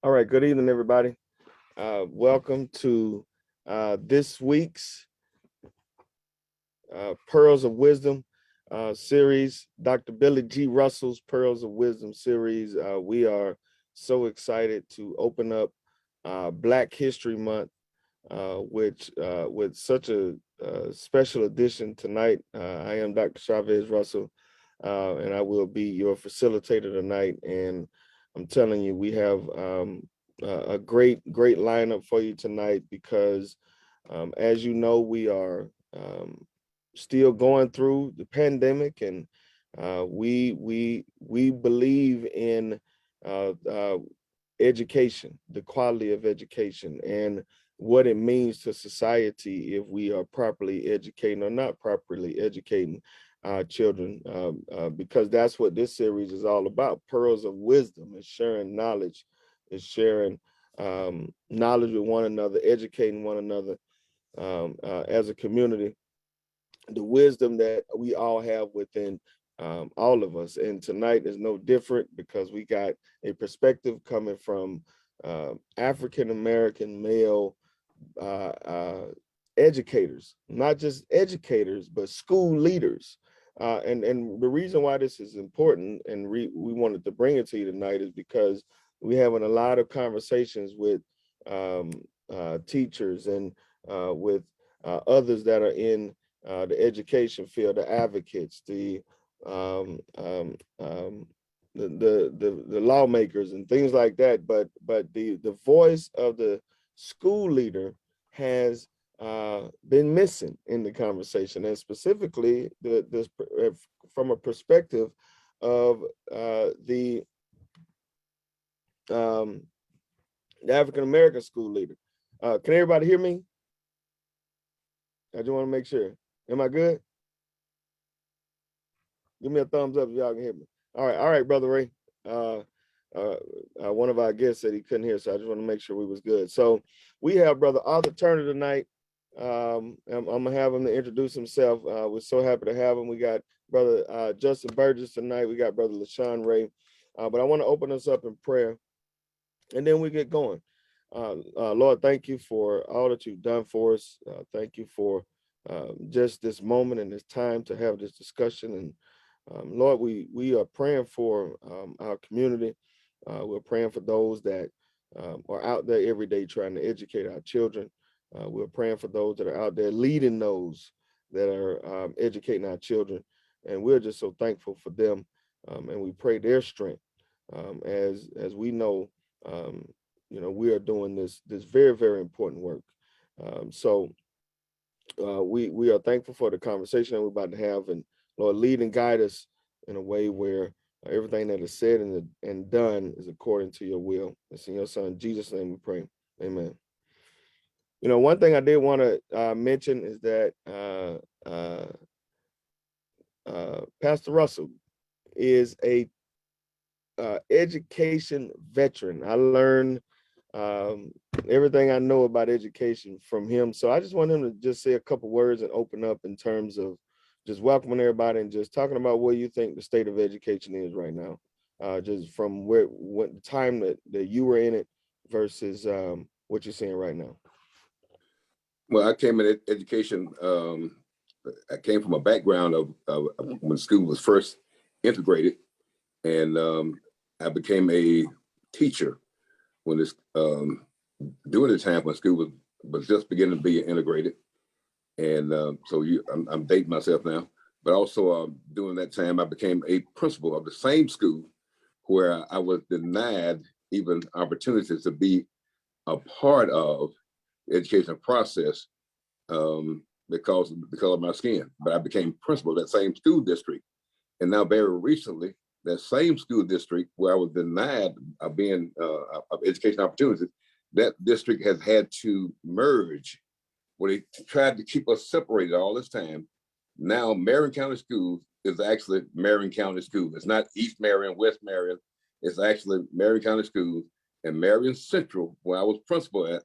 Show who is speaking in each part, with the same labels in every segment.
Speaker 1: All right, good evening, everybody. Welcome to this week's Pearls of Wisdom series, Dr. Billy G. Russell's Pearls of Wisdom series. We are so excited to open up Black History Month, which with such a special edition tonight. I am Dr. Chavez Russell, and I will be your facilitator tonight. And I'm telling you, we have a great lineup for you tonight because, as you know, we are still going through the pandemic, and we believe in education, the quality of education, and what it means to society if we are properly educating or not properly educating our children, because that's what this series is all about. Pearls of wisdom is sharing knowledge, is sharing knowledge with one another, educating one another as a community, the wisdom that we all have within all of us. And tonight is no different because we got a perspective coming from African-American male educators, not just educators, but school leaders. And the reason why this is important and we wanted to bring it to you tonight is because we're having a lot of conversations with teachers and with others that are in the education field, the advocates, the lawmakers and things like that. But the voice of the school leader has been missing in the conversation, and specifically from a perspective of the African-American school leader. Can everybody hear me? I just want to make sure. Am I good? Give me a thumbs up if y'all can hear me. All right, Brother Ray. One of our guests said he couldn't hear, so I just want to make sure we was good. So we have Brother Arthur Turner tonight. I'm gonna have him to introduce himself. We're so happy to have him. We got Brother Justin Burgess tonight. We got Brother Lashawn Ray. But I want to open us up in prayer, and then we get going. Lord, thank you for all that you've done for us. Thank you for just this moment and this time to have this discussion. And Lord, we are praying for our community. We're praying for those that are out there every day trying to educate our children. We're praying for those that are out there leading those that are educating our children. And we're just so thankful for them. And we pray their strength as we know, we are doing this very, very important work. So we are thankful for the conversation that we're about to have, and Lord, lead and guide us in a way where everything that is said and done is according to your will. It's in your son, Jesus' name we pray. Amen. One thing I did want to mention is that Pastor Russell is a education veteran. I learned everything I know about education from him. So I just want him to just say a couple words and open up in terms of just welcoming everybody and just talking about where you think the state of education is right now. Just from what time that you were in it versus what you're seeing right now.
Speaker 2: Well, I came in education. I came from a background of when school was first integrated, and I became a teacher when this during the time when school was just beginning to be integrated. And I'm dating myself now, but also during that time I became a principal of the same school where I was denied even opportunities to be a part of the education process because of my skin. But I became principal of that same school district. And now very recently, that same school district where I was denied of being of education opportunities, that district has had to merge where they tried to keep us separated all this time. Now Marion County Schools is actually Marion County Schools. It's not East Marion, West Marion. It's actually Marion County Schools. And Marion Central, where I was principal at,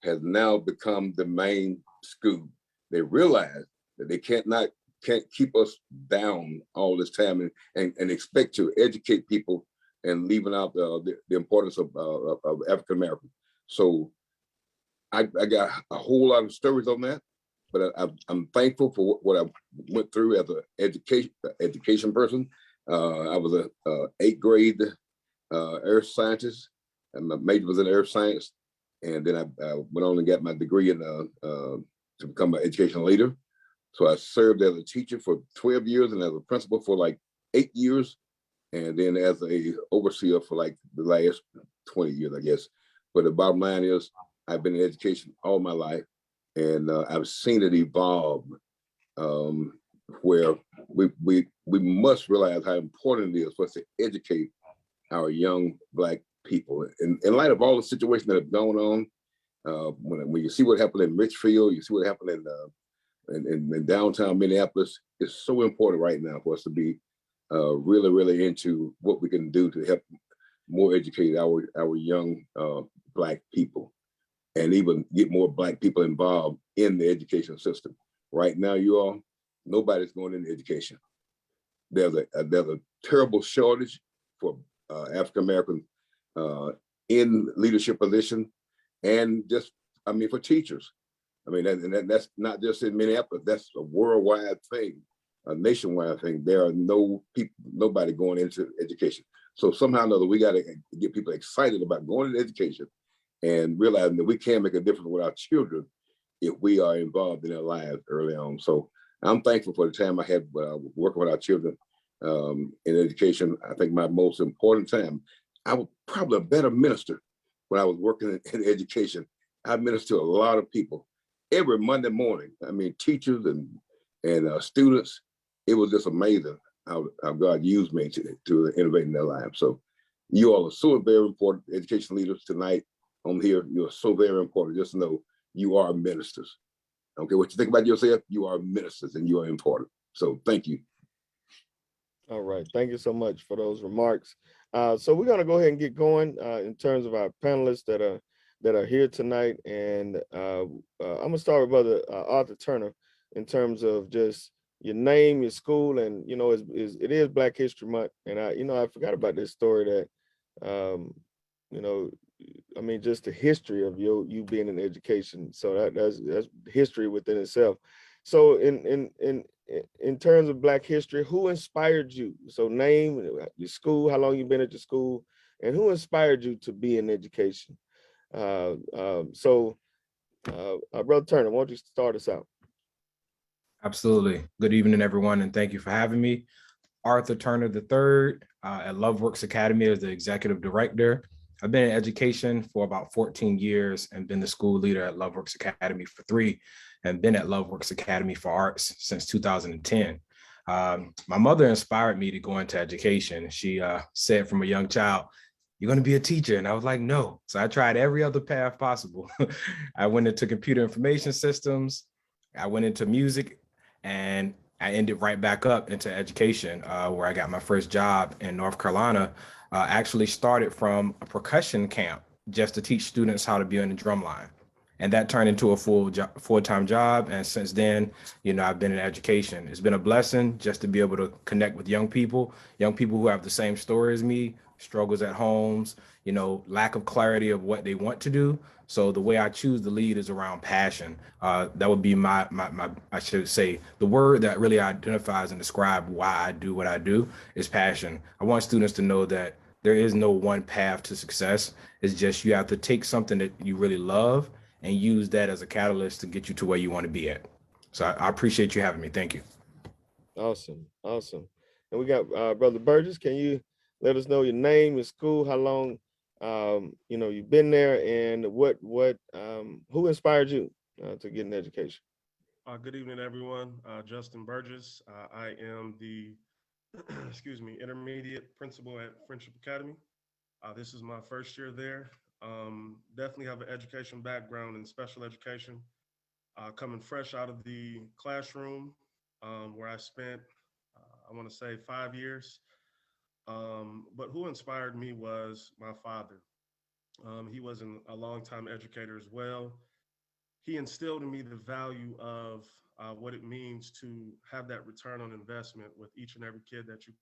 Speaker 2: has now become the main school. They realize that they can't keep us down all this time and expect to educate people and leaving out the importance of African American. So I got a whole lot of stories on that, but I'm thankful for what I went through as an education person. I was a 8th grade earth scientist, and my major was in earth science. And then I went on and got my degree in to become an educational leader. So I served as a teacher for 12 years and as a principal for like 8 years. And then as a overseer for like the last 20 years, I guess. But the bottom line is I've been in education all my life, and I've seen it evolve, where we must realize how important it is for us to educate our young Black people. In light of all the situations that have gone on, when you see what happened in Richfield, you see what happened in downtown Minneapolis, it's so important right now for us to be really, really into what we can do to help more educate our young Black people, and even get more Black people involved in the education system. Right now, you all, nobody's going into education. There's a terrible shortage for African American in leadership position, and just, I mean, for teachers. I mean, that's not just in Minneapolis. That's a worldwide thing, a nationwide thing. There are nobody going into education. So somehow or another, we got to get people excited about going into education and realizing that we can make a difference with our children if we are involved in their lives early on. So I'm thankful for the time I had working with our children in education. I think my most important time, I was probably a better minister when I was working in education. I ministered to a lot of people every Monday morning. I mean, teachers and students. It was just amazing how God used me to innovate in their lives. So you all are so very important, education leaders tonight on here. You're so very important. Just know you are ministers. Okay, what you think about yourself, you are ministers and you are important. So thank you.
Speaker 1: All right. Thank you so much for those remarks. So we're going to go ahead and get going in terms of our panelists that are here tonight. And I'm going to start with Brother Arthur Turner in terms of just your name, your school, and, you know, it is Black History Month. And I forgot about this story that, you know, I mean, just the history of you being in education. So that's history within itself. So in terms of Black history, who inspired you? So name, your school, how long you been at your school, and who inspired you to be in education? Brother Turner, why don't you start us out?
Speaker 3: Absolutely. Good evening, everyone, and thank you for having me. Arthur Turner III at LoveWorks Academy as the executive director. I've been in education for about 14 years and been the school leader at LoveWorks Academy for 3, and been at LoveWorks Academy for Arts since 2010. My mother inspired me to go into education. She said from a young child, "You're going to be a teacher." And I was like, no. So I tried every other path possible. I went into computer information systems. I went into music, and I ended right back up into education, where I got my first job in North Carolina. Actually started from a percussion camp just to teach students how to be on the drum line. And that turned into a full-time job. And since then, I've been in education. It's been a blessing just to be able to connect with young people who have the same story as me, struggles at homes, lack of clarity of what they want to do. So the way I choose to lead is around passion. That would be my I should say, the word that really identifies and describes why I do what I do is passion. I want students to know that there is no one path to success. It's just you have to take something that you really love and use that as a catalyst to get you to where you want to be at. So I appreciate you having me. Thank you.
Speaker 1: Awesome. And we got Brother Burgess. Can you let us know your name, your school, how long you've been there, and who inspired you to get an education?
Speaker 4: Good evening, everyone. Justin Burgess. I am the intermediate principal at Friendship Academy. This is my first year there. Definitely have an education background in special education. Coming fresh out of the classroom, where I spent, I want to say 5 years. But who inspired me was my father. He was a longtime educator as well. He instilled in me the value of what it means to have that return on investment with each and every kid that you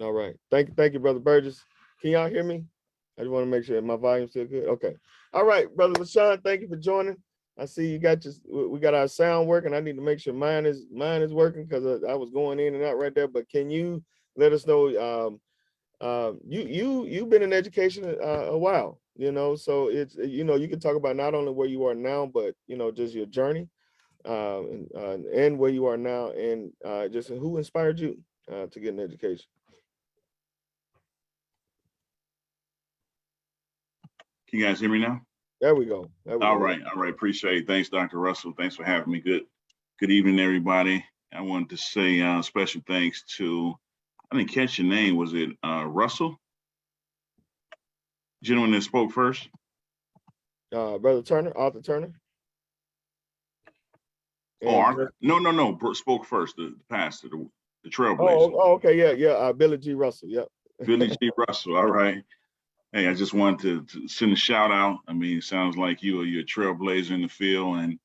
Speaker 1: All right. Thank you, Brother Burgess. Can y'all hear me? I just want to make sure my volume's still good. Okay. All right, Brother Lashawn, thank you for joining. I see you got we got our sound working. I need to make sure mine is working because I was going in and out right there. But can you let us know? You've been in education a while, so it's you can talk about not only where you are now, but just your journey and where you are now, and just who inspired you to get an education.
Speaker 5: Can you guys hear me now?
Speaker 1: There we go.
Speaker 5: All right. Appreciate it. Thanks, Dr. Russell. Thanks for having me. Good evening, everybody. I wanted to say special thanks to, I didn't catch your name. Was it Russell? Gentleman that spoke first?
Speaker 1: Brother Turner, Arthur Turner.
Speaker 5: Oh, Arthur? No. Spoke first, the pastor, the trailblazer.
Speaker 1: Oh, okay, yeah. Billy G. Russell, yep.
Speaker 5: Billy G. Russell, all right. Hey, I just wanted to send a shout out. I mean, it sounds like you're a trailblazer in the field, and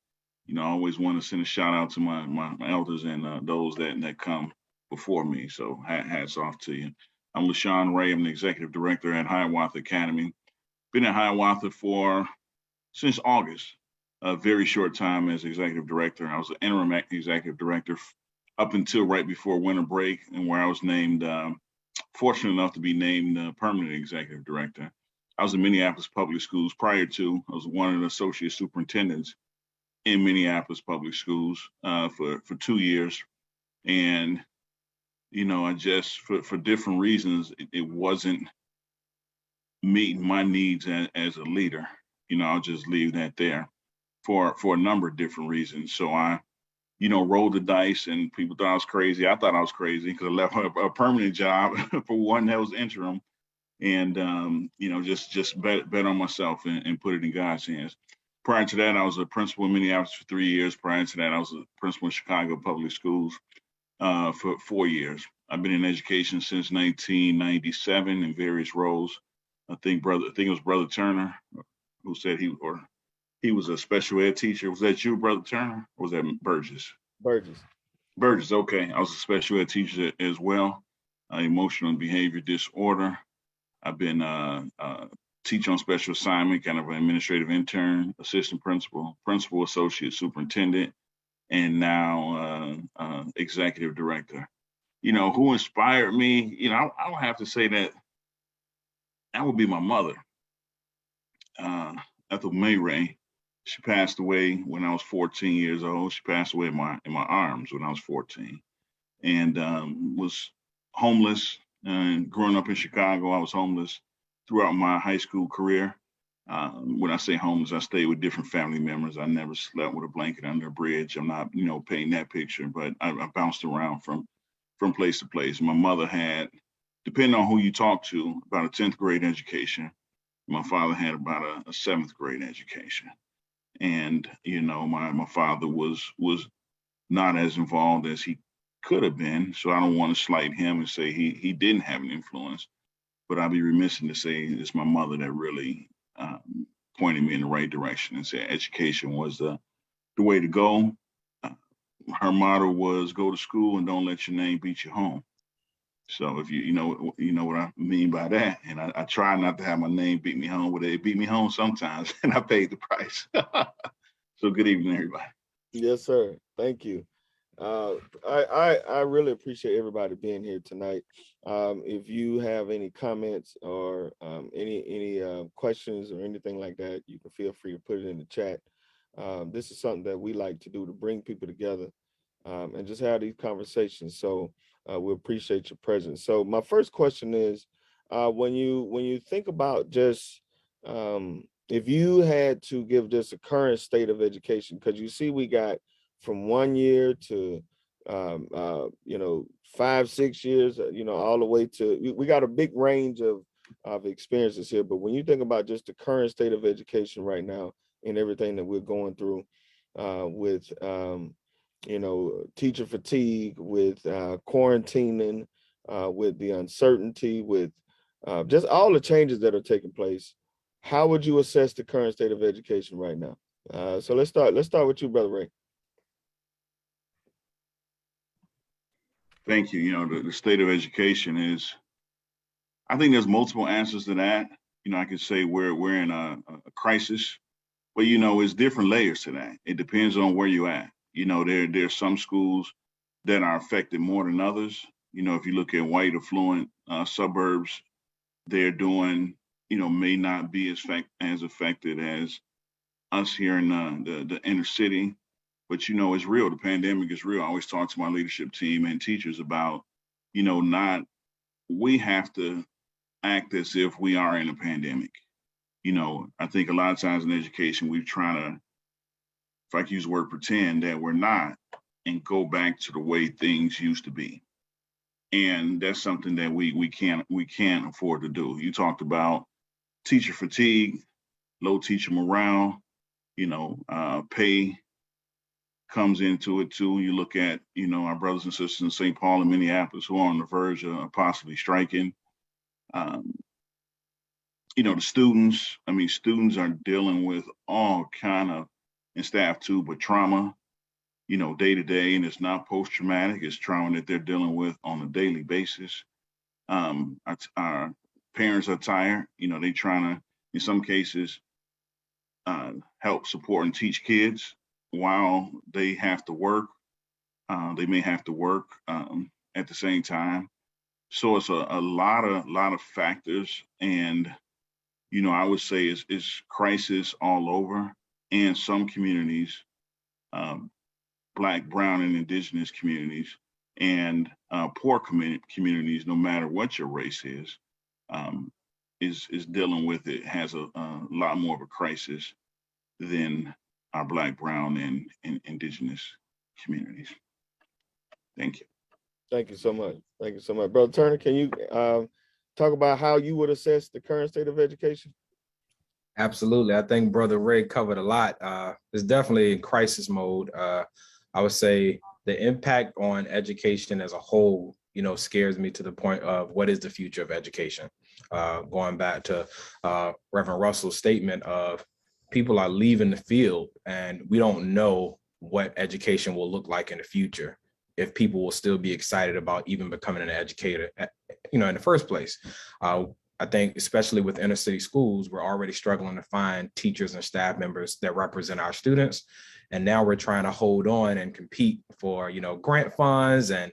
Speaker 5: I always want to send a shout out to my elders and those that come before me. So hats off to you. I'm Lashawn Ray. I'm the executive director at Hiawatha Academy. Been at Hiawatha since August. A very short time as executive director. I was an interim executive director up until right before winter break, and where I was named. Fortunate enough to be named permanent executive director. I was in Minneapolis Public Schools prior to. I was one of the associate superintendents in Minneapolis Public Schools for 2 years. And, I just, for different reasons, it wasn't meeting my needs as a leader. I'll just leave that there for a number of different reasons. So I rolled the dice, and people thought I was crazy. I thought I was crazy because I left a permanent job for one that was interim, and just bet on myself and put it in God's hands. Prior to that, I was a principal in Minneapolis for 3 years. Prior to that, I was a principal in Chicago Public Schools for 4 years. I've been in education since 1997 in various roles. I think it was Brother Turner who said he was a special ed teacher. Was that you, Brother Turner? Or was that Burgess? Burgess, okay. I was a special ed teacher as well, emotional and behavior disorder. I've been teaching on special assignment, kind of an administrative intern, assistant principal, associate superintendent, and now executive director. Who inspired me? I would have to say that would be my mother, Ethel May Ray. She passed away when I was 14 years old. She passed away in my arms when I was 14, and was homeless. And growing up in Chicago, I was homeless throughout my high school career. When I say homeless, I stayed with different family members. I never slept with a blanket under a bridge. I'm not, painting that picture, but I bounced around from place to place. My mother had, depending on who you talk to, about a 10th grade education. My father had about a 7th grade education. And, my father was not as involved as he could have been. So I don't want to slight him and say he didn't have an influence, but I'd be remiss to say it's my mother that really pointed me in the right direction and said education was the way to go. Her motto was go to school and don't let your name beat you home. So if you know what I mean by that, and I try not to have my name beat me home, but it beat me home sometimes, and I paid the price. So good evening, everybody.
Speaker 1: Yes, sir. Thank you. I really appreciate everybody being here tonight. If you have any comments or any questions or anything like that, you can feel free to put it in the chat. This is something that we like to do to bring people together and just have these conversations. So we appreciate your presence. So my first question is, when you think about just if you had to give just a current state of education, because you see we got from 1 year to 5-6 years, all the way to we got a big range of experiences here. But when you think about just the current state of education right now and everything that we're going through with teacher fatigue, with quarantining, with the uncertainty, with just all the changes that are taking place, how would you assess the current state of education right now? So let's start with you, Brother Ray.
Speaker 5: Thank you. The state of education is I think there's multiple answers to that. I could say we're in a crisis, but it's different layers to that. It depends on where you're at. There's some schools that are affected more than others. If you look at white affluent suburbs, they're doing, may not be as affected as us here in the inner city. But it's real. The pandemic is real. I always talk to my leadership team and teachers about, we have to act as if we are in a pandemic. I think a lot of times in education, we're trying to, if I can use the word pretend, that we're not, and go back to the way things used to be. And that's something that we can't afford to do. You talked about teacher fatigue, low teacher morale, pay comes into it too. You look at, our brothers and sisters in St. Paul and Minneapolis who are on the verge of possibly striking. The students are dealing with all kind of, and staff too, but trauma, day to day, and it's not post-traumatic, it's trauma that they're dealing with on a daily basis. Our parents are tired, they trying to, in some cases, help support and teach kids while they have to work. They may have to work at the same time. So it's a lot of factors, and I would say it's crisis all over, and some communities, Black, brown, and indigenous communities, and poor communities, no matter what your race is dealing with it, has a lot more of a crisis than our Black, brown, and indigenous communities. Thank you.
Speaker 1: Thank you so much. Thank you so much. Brother Turner, can you talk about how you would assess the current state of education?
Speaker 3: Absolutely. I think Brother Ray covered a lot. It's definitely in crisis mode. I would say the impact on education as a whole, scares me to the point of what is the future of education? Going back to Reverend Russell's statement of people are leaving the field and we don't know what education will look like in the future, if people will still be excited about even becoming an educator, in the first place. I think especially with inner city schools, we're already struggling to find teachers and staff members that represent our students. And now we're trying to hold on and compete for, grant funds and,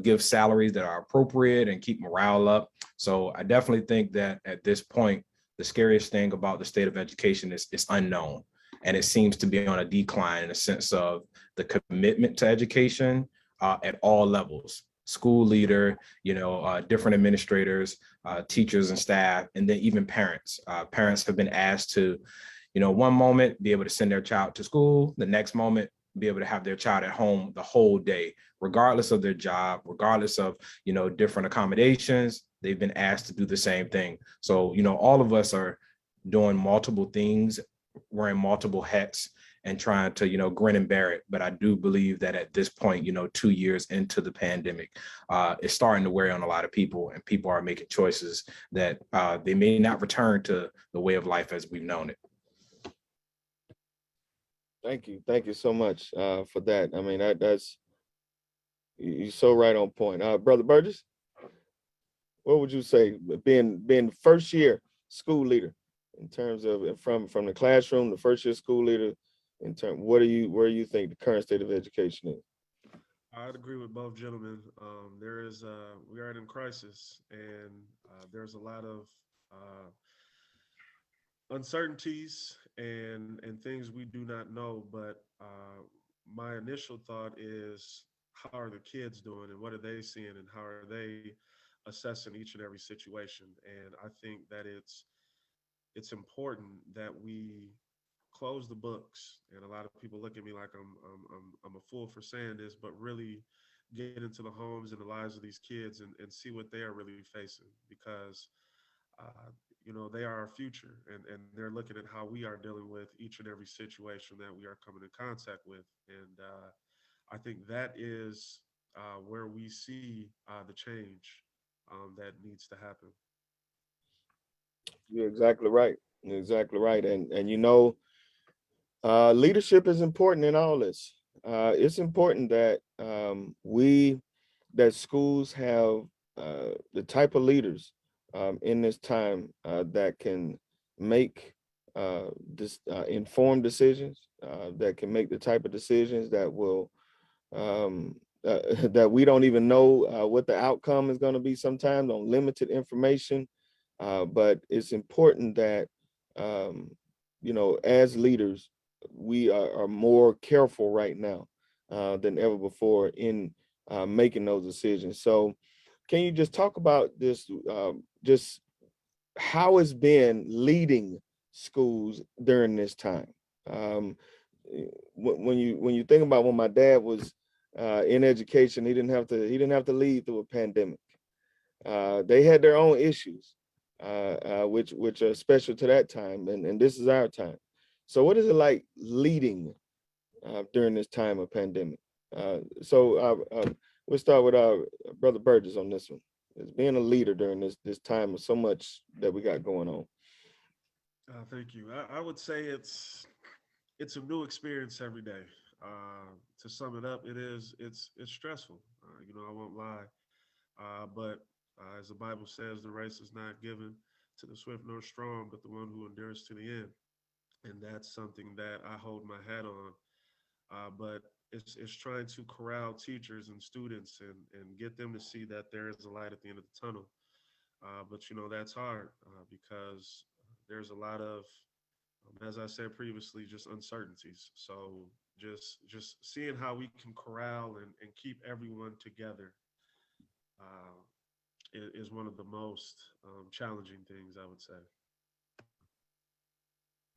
Speaker 3: give salaries that are appropriate and keep morale up. So I definitely think that at this point, the scariest thing about the state of education is it's unknown. And it seems to be on a decline in the sense of the commitment to education at all levels. School leader, different administrators, teachers and staff, and then even parents. Parents have been asked to, one moment be able to send their child to school, the next moment be able to have their child at home the whole day, regardless of their job, regardless of, different accommodations. They've been asked to do the same thing. So, all of us are doing multiple things, wearing multiple hats, and trying to, grin and bear it. But I do believe that at this point, 2 years into the pandemic, it's starting to wear on a lot of people, and people are making choices that they may not return to the way of life as we've known it.
Speaker 1: Thank you. Thank you so much for that. I mean, that's, you're so right on point. Brother Burgess, what would you say, being first year school leader, in terms of from the classroom, the first year school leader, where do you think the current state of education is?
Speaker 4: I'd agree with both gentlemen. We are in crisis, and there's a lot of uncertainties and things we do not know. But my initial thought is, how are the kids doing, and what are they seeing, and how are they assessing each and every situation? And I think that it's important that we close the books. And a lot of people look at me like I'm a fool for saying this, but really get into the homes and the lives of these kids and see what they are really facing, because they are our future, and they're looking at how we are dealing with each and every situation that we are coming in contact with. And I think that is where we see the change that needs to happen.
Speaker 1: You're exactly right. You're exactly right. And leadership is important in all this. It's important that that schools have the type of leaders in this time that can make informed decisions, that can make the type of decisions that will that we don't even know what the outcome is going to be sometimes on limited information. But it's important that, as leaders, we are more careful right now than ever before in making those decisions. So can you just talk about this, just how it's been leading schools during this time? When you think about when my dad was in education, he didn't have to lead through a pandemic. They had their own issues, which are special to that time, and this is our time. So what is it like leading during this time of pandemic? We'll start with our Brother Burgess on this one. As being a leader during this time of so much that we got going on.
Speaker 4: Thank you. I would say it's a new experience every day. To sum it up, it's stressful. I won't lie. But as the Bible says, the race is not given to the swift nor strong, but the one who endures to the end. And that's something that I hold my hat on. But it's trying to corral teachers and students and get them to see that there is a light at the end of the tunnel. But that's hard because there's a lot of, as I said previously, just uncertainties. So just seeing how we can corral and keep everyone together is one of the most challenging things, I would say.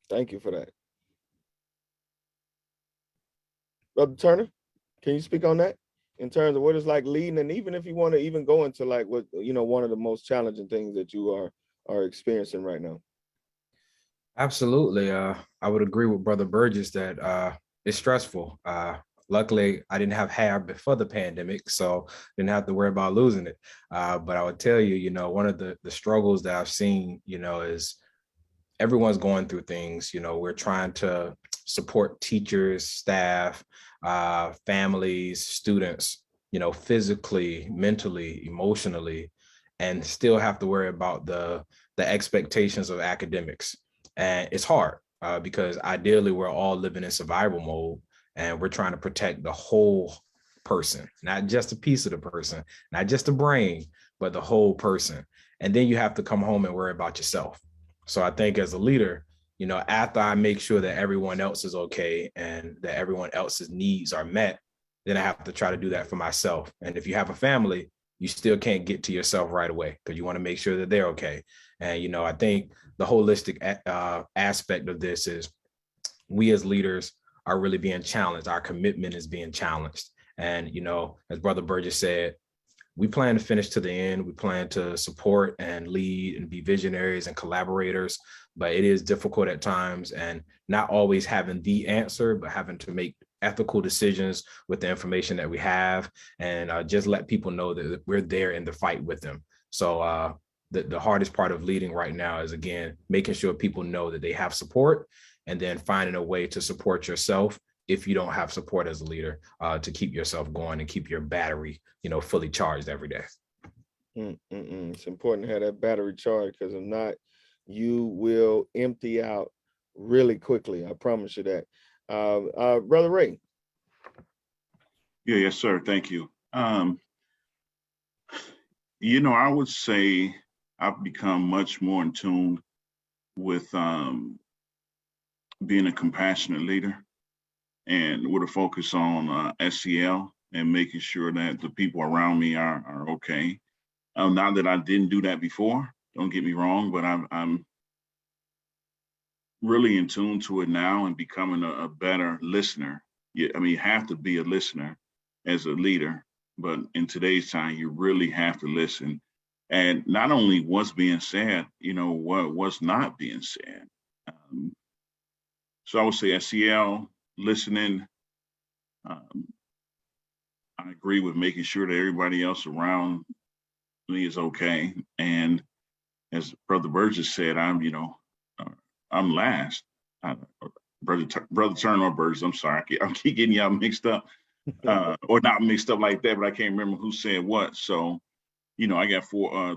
Speaker 1: Thank you for that. Brother Turner, can you speak on that in terms of what it's like leading, and even if you want to even go into like what one of the most challenging things that you are experiencing right now?
Speaker 3: Absolutely. I would agree with Brother Burgess that it's stressful. Luckily, I didn't have hair before the pandemic, so didn't have to worry about losing it. But I would tell you, one of the struggles that I've seen, is everyone's going through things. We're trying to support teachers, staff, families, students, physically, mentally, emotionally, and still have to worry about the expectations of academics. And it's hard because ideally we're all living in survival mode and we're trying to protect the whole person, not just a piece of the person, not just the brain, but the whole person. And then you have to come home and worry about yourself. So I think as a leader, after I make sure that everyone else is okay and that everyone else's needs are met, then I have to try to do that for myself. And if you have a family, you still can't get to yourself right away because you want to make sure that they're okay. And, I think the holistic aspect of this is we as leaders are really being challenged. Our commitment is being challenged. And, as Brother Burgess said, we plan to finish to the end. We plan to support and lead and be visionaries and collaborators, but it is difficult at times and not always having the answer, but having to make ethical decisions with the information that we have and just let people know that we're there in the fight with them. So the hardest part of leading right now is, again, making sure people know that they have support and then finding a way to support yourself if you don't have support as a leader to keep yourself going and keep your battery, fully charged every day.
Speaker 1: It's important to have that battery charged because if not, you will empty out really quickly. I promise you that. Brother Ray.
Speaker 5: Yeah, yes, sir. Thank you. I would say I've become much more in tune with being a compassionate leader and with a focus on SEL and making sure that the people around me are okay. Not that I didn't do that before, don't get me wrong, but I'm really in tune to it now and becoming a better listener. You have to be a listener as a leader, but in today's time, you really have to listen. And not only what's being said, what's not being said. So I would say SEL, listening. I agree with making sure that everybody else around me is okay. And as Brother Burgess said, I'm last. Brother Turner or Burgess, I'm sorry, I keep getting y'all mixed up, or not mixed up like that, but I can't remember who said what. So, I got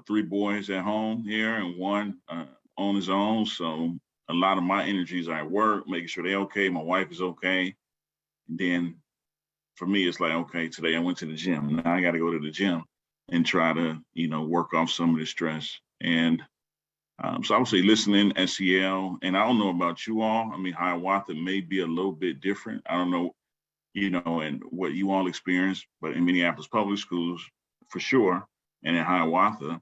Speaker 5: three boys at home here and one on his own. So a lot of my energies are at work, making sure they're okay. My wife is okay. And then for me, it's like, okay, today I went to the gym. Now I got to go to the gym and try to, work off some of the stress. And so I would say listening, SEL, and I don't know about you all. I mean, Hiawatha may be a little bit different. I don't know, and what you all experience, but in Minneapolis public schools, for sure, and in Hiawatha,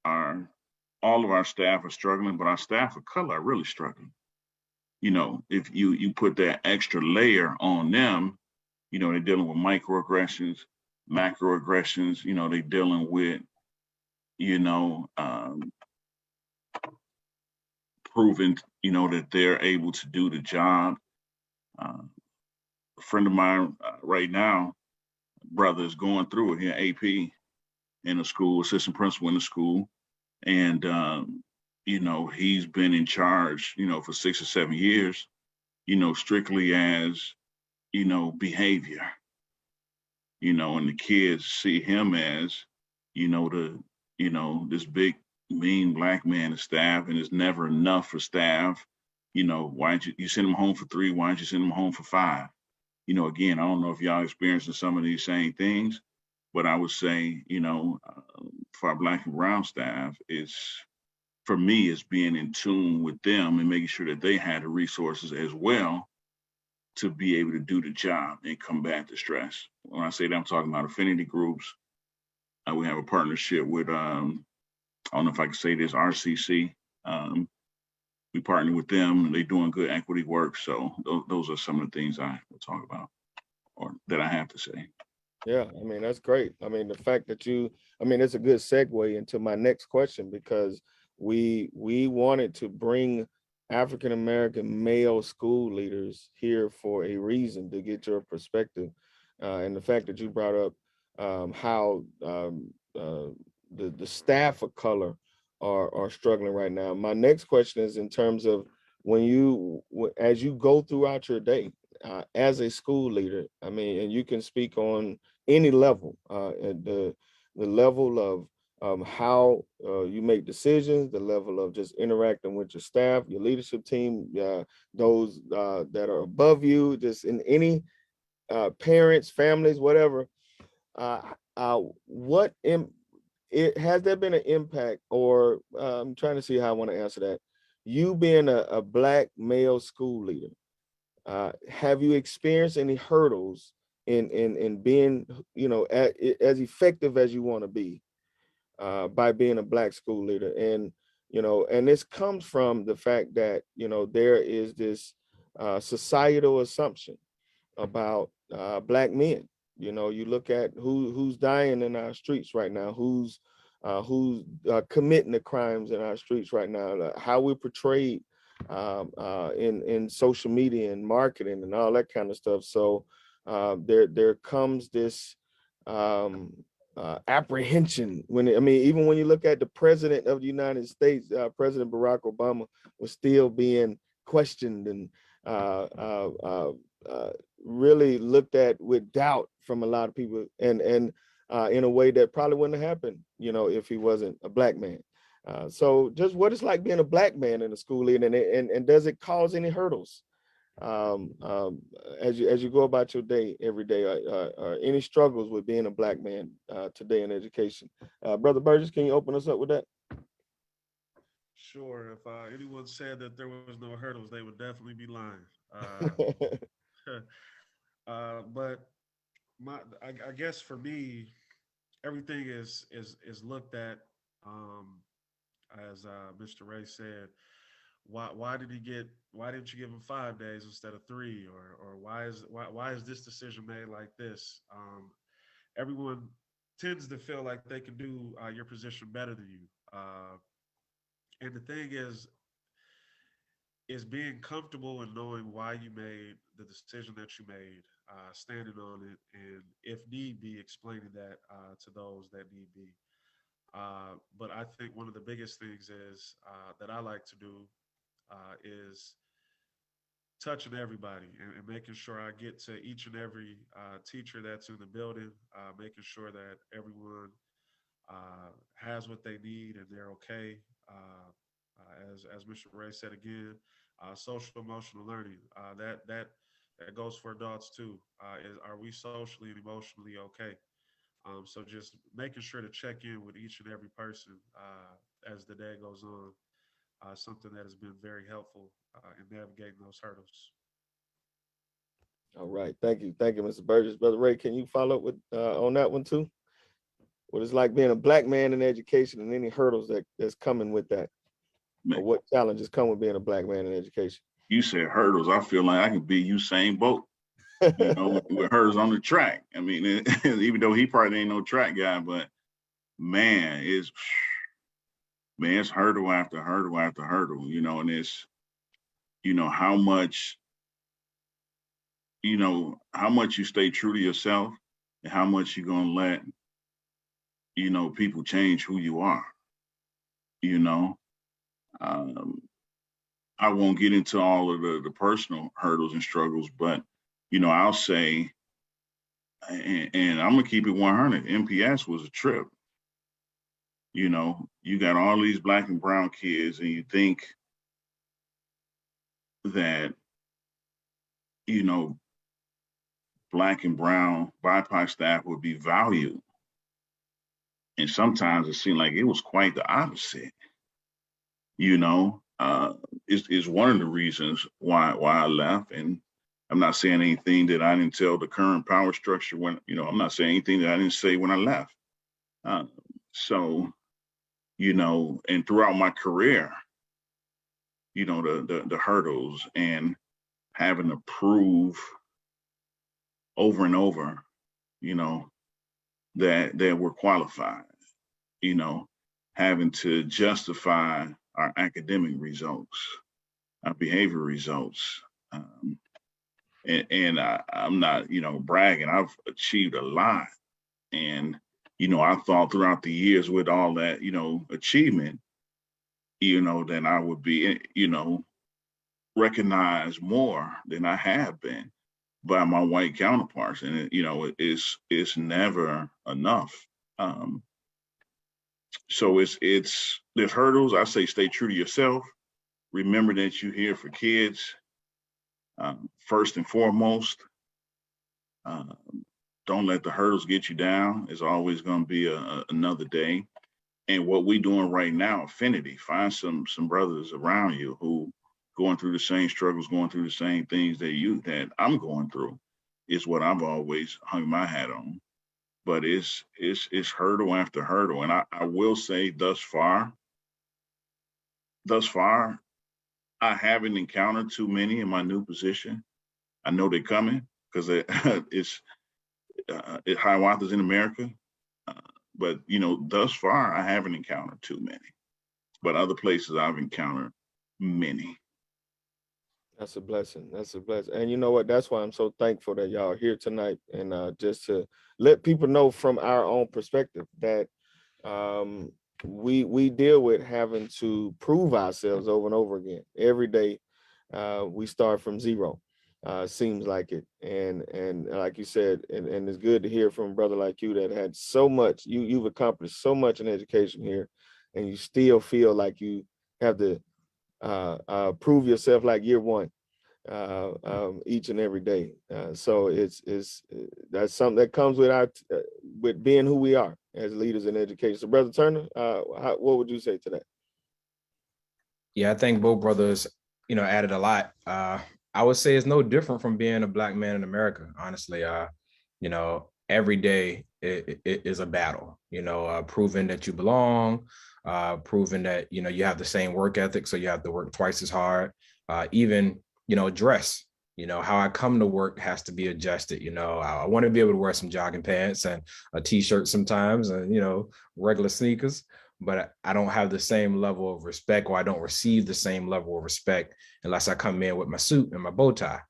Speaker 5: our all of our staff are struggling, but our staff of color are really struggling. If you put that extra layer on them, they're dealing with microaggressions, macroaggressions, they're dealing with, proving, that they're able to do the job. A friend of mine right now, brother, is going through it here, AP in a school, assistant principal in the school. And, he's been in charge, for 6 or 7 years, strictly as, behavior, and the kids see him as, this big, mean black man of staff, and it's never enough for staff. Why don't you send him home for 3? Why don't you send him home for 5? Again, I don't know if y'all experiencing some of these same things, but I would say, for our black and brown staff, for me, it's being in tune with them and making sure that they had the resources as well to be able to do the job and combat the stress. When I say that, I'm talking about affinity groups. We have a partnership with, I don't know if I can say this, RCC. We partner with them, and they're doing good equity work. So those are some of the things I will talk about, or that I have to say.
Speaker 1: Yeah, I mean, that's great. I mean, the fact that it's a good segue into my next question, because we wanted to bring African American male school leaders here for a reason, to get your perspective. And the fact that you brought up how the staff of color are struggling right now. My next question is in terms of as you go throughout your day as a school leader. I mean, and you can speak on any level, at the level of how you make decisions, the level of just interacting with your staff, your leadership team, those that are above you, just in any parents, families, whatever. Has there been an impact, or I'm trying to see how I want to answer that. You being a black male school leader, have you experienced any hurdles in being, as effective as you want to be, by being a black school leader? And this comes from the fact that, there is this societal assumption about black men. You look at who's dying in our streets right now, who's committing the crimes in our streets right now, how we're portrayed in social media and marketing and all that kind of stuff. So there comes this apprehension even when you look at the president of the United States, President Barack Obama was still being questioned and really looked at with doubt from a lot of people, and in a way that probably wouldn't have happened, if he wasn't a black man. So just what it's like being a black man in a school, and does it cause any hurdles as you go about your day every day? Any struggles with being a black man today in education? Brother Burgess, can you open us up with that?
Speaker 4: Sure. If anyone said that there was no hurdles, they would definitely be lying. But I guess for me, everything is looked at, as Mr. Ray said. Why didn't you give him 5 days instead of 3, or why is this decision made like this? Everyone tends to feel like they can do your position better than you. And the thing is being comfortable and knowing why you made the decision that you made, standing on it, and if need be, explaining that to those that need be. But I think one of the biggest things is that I like to do is touching everybody, and making sure I get to each and every teacher that's in the building, making sure that everyone has what they need and they're okay. As Mr. Ray said again, social emotional learning, that goes for adults too. Are we socially and emotionally okay? So just making sure to check in with each and every person as the day goes on, something that has been very helpful in navigating those hurdles.
Speaker 1: All right. Thank you, Mr. Burgess. Brother Ray, can you follow up with on that one too? What it's like being a black man in education and any hurdles that's coming with that, or what challenges come with being a black man in education?
Speaker 5: You said hurdles. I feel like I can be Usain Bolt, with hurdles on the track. I mean, even though he probably ain't no track guy, but man, it's hurdle after hurdle after hurdle, and it's, how much, how much you stay true to yourself and how much you're going to let, people change who you are, I won't get into all of the personal hurdles and struggles, but, I'll say, and I'm going to keep it 100, MPS was a trip. You got all these black and brown kids and you think that, black and brown BIPOC staff would be valued. And sometimes it seemed like it was quite the opposite. Is one of the reasons why I left. And I'm not saying anything that I didn't tell the current power structure when, I'm not saying anything that I didn't say when I left. And throughout my career, the hurdles and having to prove over and over, that we're qualified, having to justify our academic results, our behavior results. And I'm not, bragging. I've achieved a lot. And, I thought throughout the years with all that, achievement, then I would be, recognized more than I have been by my white counterparts. And, it's never enough. So there's hurdles. I say stay true to yourself. Remember that you're here for kids. First and foremost, don't let the hurdles get you down. It's always going to be another day. And what we're doing right now, affinity, find some brothers around you who going through the same struggles, going through the same things that I'm going through, is what I've always hung my hat on. But it's hurdle after hurdle. And I will say thus far, I haven't encountered too many in my new position. I know they're coming because it's Hiawatha's in America. But, thus far, I haven't encountered too many. But other places I've encountered many.
Speaker 1: That's a blessing. That's a blessing. And you know what? That's why I'm so thankful that y'all are here tonight. And just to let people know from our own perspective that we deal with having to prove ourselves over and over again. Every day we start from zero. Seems like it. And like you said, and it's good to hear from a brother like you that had so much, you've accomplished so much in education here, and you still feel like you have to prove yourself like year one each and every day. So that's something that comes with being who we are as leaders in education. So Brother Turner, what would you say to that?
Speaker 3: Yeah, I think both brothers, added a lot. I would say it's no different from being a black man in America, honestly. Every day it is a battle, proving that you belong, proving that, you have the same work ethic. So you have to work twice as hard, even, dress, how I come to work has to be adjusted. I want to be able to wear some jogging pants and a t-shirt sometimes and, regular sneakers, but I don't have the same level of respect, or I don't receive the same level of respect unless I come in with my suit and my bow tie.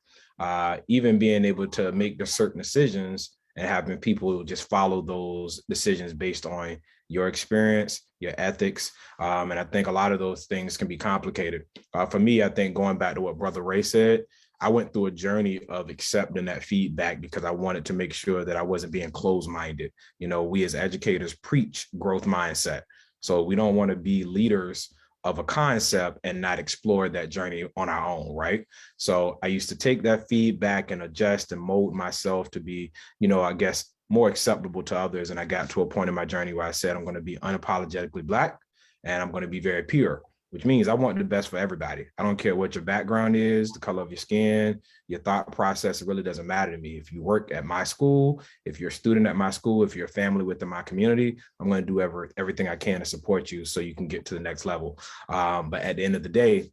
Speaker 3: Even being able to make the certain decisions and having people just follow those decisions based on your experience, your ethics. And I think a lot of those things can be complicated. For me, I think going back to what Brother Ray said, I went through a journey of accepting that feedback because I wanted to make sure that I wasn't being closed-minded. You know, we as educators preach growth mindset. So we don't want to be leaders of a concept and not explore that journey on our own, right? So I used to take that feedback and adjust and mold myself to be, you know, I guess more acceptable to others. And I got to a point in my journey where I said, I'm going to be unapologetically Black and I'm going to be very pure, which means I want the best for everybody. I don't care what your background is, the color of your skin, your thought process. It really doesn't matter to me. If you work at my school, if you're a student at my school, if you're a family within my community, I'm going to do everything I can to support you so you can get to the next level. But at the end of the day,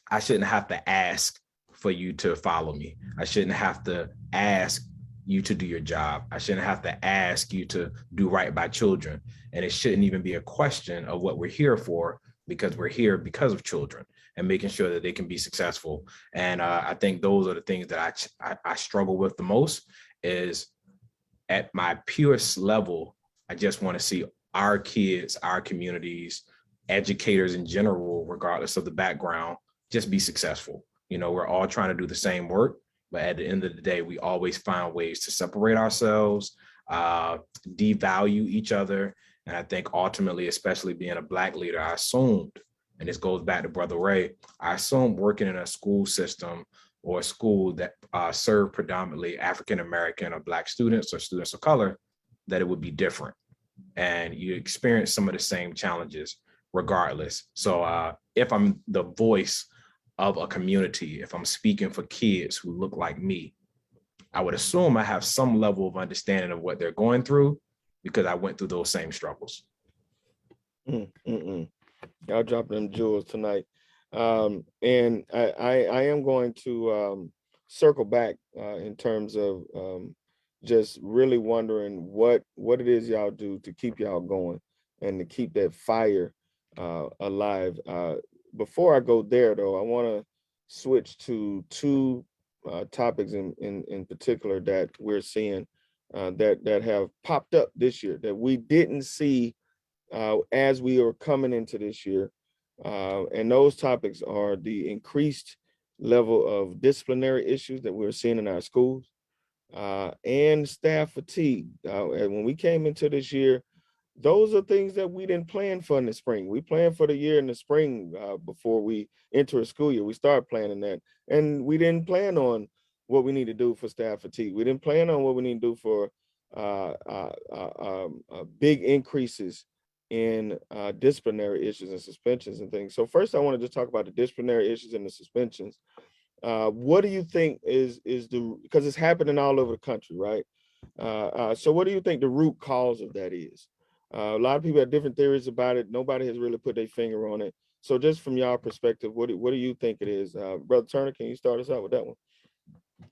Speaker 3: I shouldn't have to ask for you to follow me. I shouldn't have to ask you to do your job. I shouldn't have to ask you to do right by children. And it shouldn't even be a question of what we're here for, because we're here because of children and making sure that they can be successful. And I think those are the things that I struggle with the most. Is at my purest level, I just want to see our kids, our communities, educators in general, regardless of the background, just be successful. You know, we're all trying to do the same work, but at the end of the day, we always find ways to separate ourselves, devalue each other. And I think ultimately, especially being a Black leader, I assumed, and this goes back to Brother Ray, I assumed working in a school system or a school that served predominantly African-American or Black students or students of color, that it would be different. And you experience some of the same challenges regardless. So if I'm the voice of a community, if I'm speaking for kids who look like me, I would assume I have some level of understanding of what they're going through because I went through those same struggles.
Speaker 1: Y'all dropping them jewels tonight. And I am going to circle back in terms of just really wondering what it is y'all do to keep y'all going and to keep that fire alive. Before I go there, though, I want to switch to two topics in particular that we're seeing that have popped up this year that we didn't see as we are coming into this year. And those topics are the increased level of disciplinary issues that we're seeing in our schools and staff fatigue. And when we came into this year, those are things that we didn't plan for in the spring. We planned for the year in the spring before we enter a school year. We started planning that, and we didn't plan on what we need to do for staff fatigue. We didn't plan on what we need to do for big increases in disciplinary issues and suspensions and things. So first, I want to just talk about the disciplinary issues and the suspensions. What do you think is because it's happening all over the country, right? So what do you think the root cause of that is? A lot of people have different theories about it. Nobody has really put their finger on it. So just from your perspective, what do you think it is? Brother Turner, can you start us out with that one?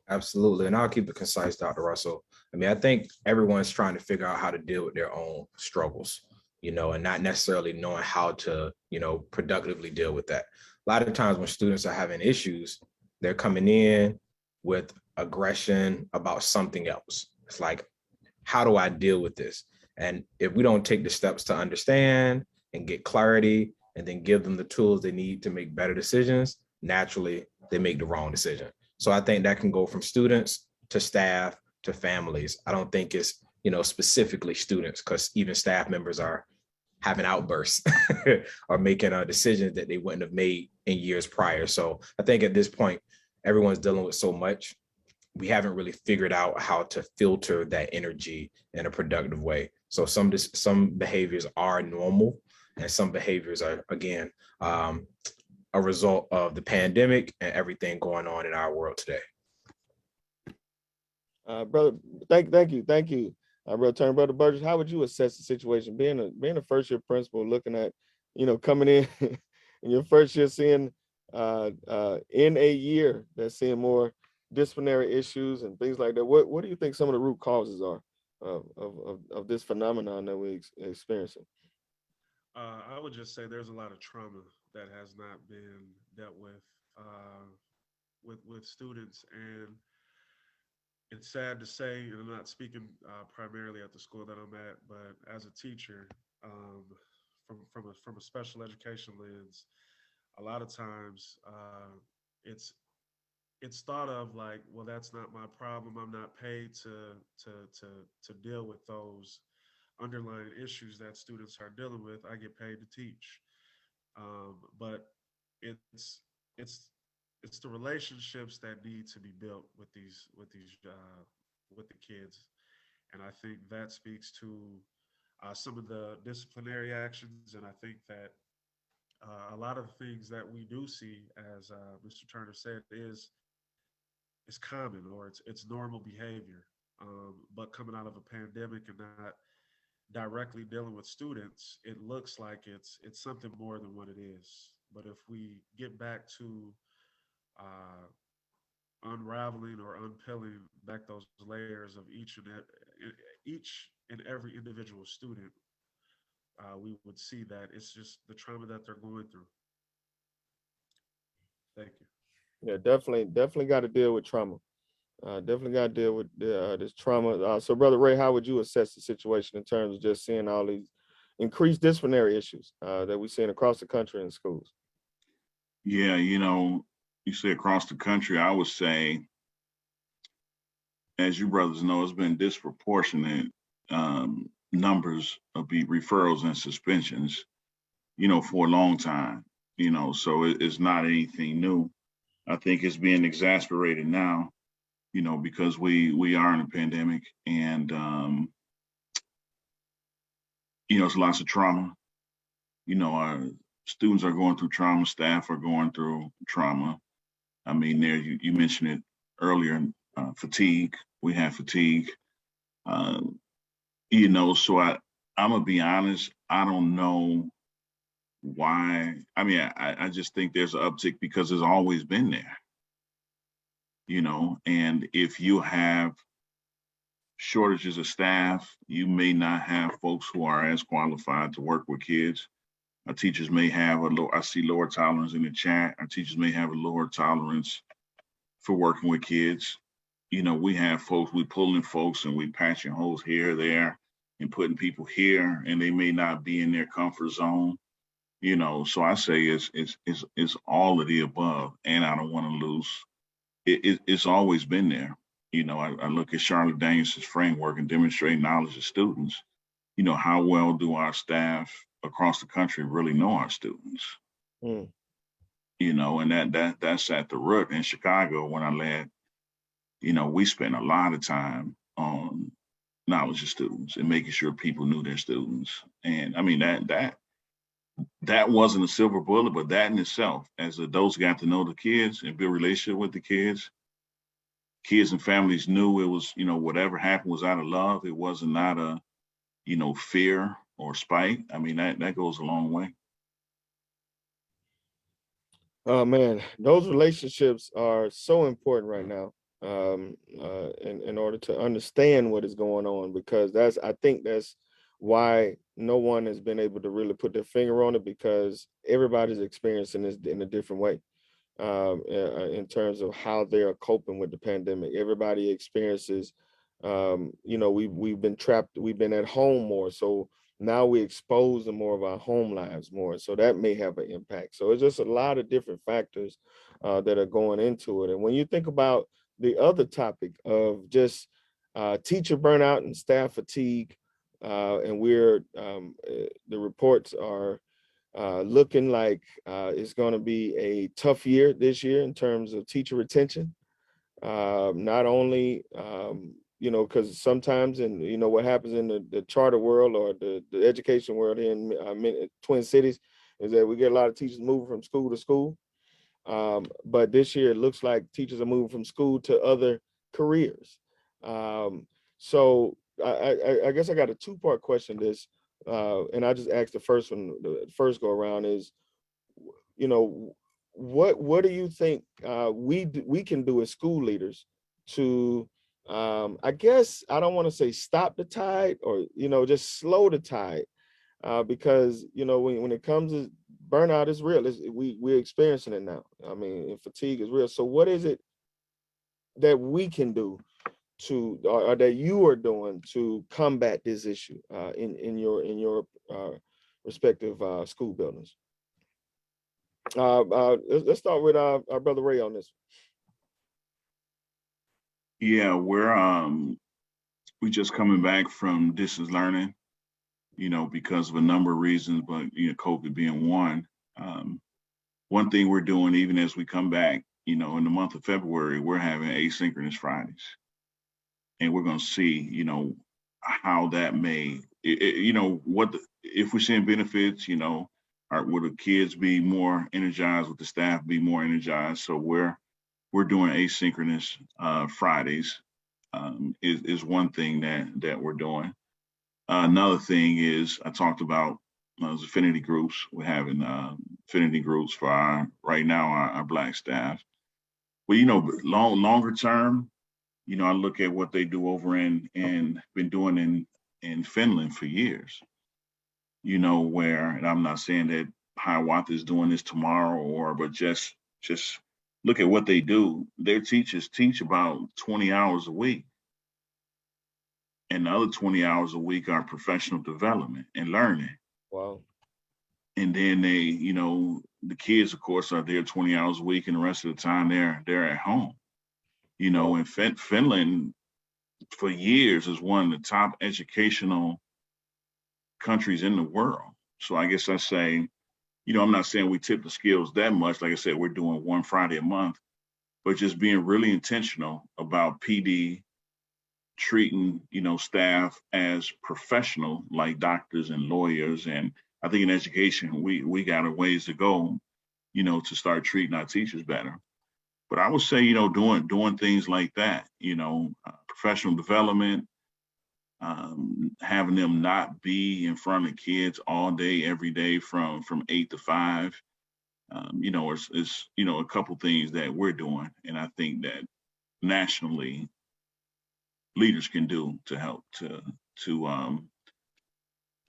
Speaker 3: Absolutely. And I'll keep it concise, Dr. Russell. I mean, I think everyone's trying to figure out how to deal with their own struggles, you know, and not necessarily knowing how to, you know, productively deal with that. A lot of times when students are having issues, they're coming in with aggression about something else. It's like, how do I deal with this? And if we don't take the steps to understand and get clarity and then give them the tools they need to make better decisions, naturally, they make the wrong decision. So I think that can go from students to staff to families. I don't think it's, you know, specifically students, because even staff members are having outbursts or making decisions that they wouldn't have made in years prior. So I think at this point, everyone's dealing with so much. We haven't really figured out how to filter that energy in a productive way. So some behaviors are normal and some behaviors are, again, a result of the pandemic and everything going on in our world today.
Speaker 1: Brother, thank you. Brother Turner, Brother Burgess, how would you assess the situation? Being a first year principal, looking at, you know, coming in in your first year, seeing in a year that's seeing more disciplinary issues and things like that. What do you think some of the root causes are of this phenomenon that we're experiencing?
Speaker 4: I would just say there's a lot of trauma that has not been dealt with students, and it's sad to say, and I'm not speaking primarily at the school that I'm at, but as a teacher, from a special education lens, a lot of times it's it's thought of like, well, that's not my problem. I'm not paid to deal with those underlying issues that students are dealing with. I get paid to teach. But it's it's it's the relationships that need to be built with the kids, and I think that speaks to some of the disciplinary actions. And I think that a lot of the things that we do see, as Mr. Turner said, is common, or it's normal behavior. But coming out of a pandemic and not directly dealing with students, it looks like it's something more than what it is. But if we get back to uh, unraveling or unpeeling back those layers of each and every individual student, we would see that it's just the trauma that they're going through. Thank you.
Speaker 1: Yeah, definitely got to deal with trauma. Definitely got to deal with this trauma. So, Brother Ray, how would you assess the situation in terms of just seeing all these increased disciplinary issues that we're seeing across the country in schools?
Speaker 5: Yeah, you say across the country, I would say, as you brothers know, it's been disproportionate numbers of referrals and suspensions, for a long time, so it's not anything new. I think it's being exasperated now, because we are in a pandemic, and it's lots of trauma. Our students are going through trauma, staff are going through trauma. I mean, there you mentioned it earlier, fatigue. We have fatigue. So I'm gonna be honest. I don't know why. I mean, I just think there's an uptick because it's always been there. And if you have shortages of staff, you may not have folks who are as qualified to work with kids. Our teachers may have I see lower tolerance in the chat. Our teachers may have a lower tolerance for working with kids. We have folks, we pulling folks and we patching holes here, there, and putting people here, and they may not be in their comfort zone. So I say it's all of the above, and I don't want to lose. It's always been there. I look at Charlotte Daniels' framework and demonstrate knowledge of students. How well do our staff across the country really know our students?
Speaker 1: Mm.
Speaker 5: And that's at the root. In Chicago, when I led, we spent a lot of time on knowledge of students and making sure people knew their students. And I mean that wasn't a silver bullet, but that in itself, as adults got to know the kids and build a relationship with the kids and families knew it was, whatever happened was out of love. It wasn't not a, fear or spite. I mean, that goes a long way.
Speaker 1: Oh man, those relationships are so important right now. In order to understand what is going on, because I think that's why no one has been able to really put their finger on it, because everybody's experiencing this in a different way. In terms of how they are coping with the pandemic, everybody experiences. We've been trapped. We've been at home more, so now we expose to more of our home lives more, so that may have an impact. So it's just a lot of different factors that are going into it. And when you think about the other topic of just teacher burnout and staff fatigue, and the reports are looking like it's going to be a tough year this year in terms of teacher retention. Not only, because sometimes what happens in the charter world or the education world here in Twin Cities is that we get a lot of teachers moving from school to school. But this year it looks like teachers are moving from school to other careers. So I guess I got a two-part question this, and I just asked the first go around is, what do you think we can do as school leaders to, I guess I don't want to say stop the tide or, just slow the tide, because, when it comes to burnout is real. We're experiencing it now. I mean, fatigue is real. So what is it that we can do or that you are doing to combat this issue in your respective school buildings? Let's start with our brother Ray on this.
Speaker 5: Yeah, we just coming back from distance learning, because of a number of reasons, but COVID being one. Um, One thing we're doing, even as we come back, in the month of February, we're having asynchronous Fridays, and we're going to see, how that may, if we're seeing benefits, will the kids be more energized, will the staff be more energized? So we're doing asynchronous Fridays, is one thing that we're doing. Another thing is I talked about those affinity groups. We're having affinity groups for right now our Black staff. Well, longer term, I look at what they do over in been doing in Finland for years. Where, and I'm not saying that Hiawatha is doing this tomorrow, but just look at what they do. Their teachers teach about 20 hours a week, and the other 20 hours a week are professional development and learning.
Speaker 1: Wow.
Speaker 5: And then the kids, of course, are there 20 hours a week, and the rest of the time they're at home.
Speaker 1: Wow.
Speaker 5: And Finland for years is one of the top educational countries in the world. So I guess I say, I'm not saying we tip the scales that much. Like I said, we're doing one Friday a month, but just being really intentional about PD treating, staff as professional, like doctors and lawyers. And I think in education, we got a ways to go, to start treating our teachers better. But I would say, doing things like that, professional development, having them not be in front of kids all day, every day from 8 to 5. It's a couple things that we're doing, and I think that nationally leaders can do to help to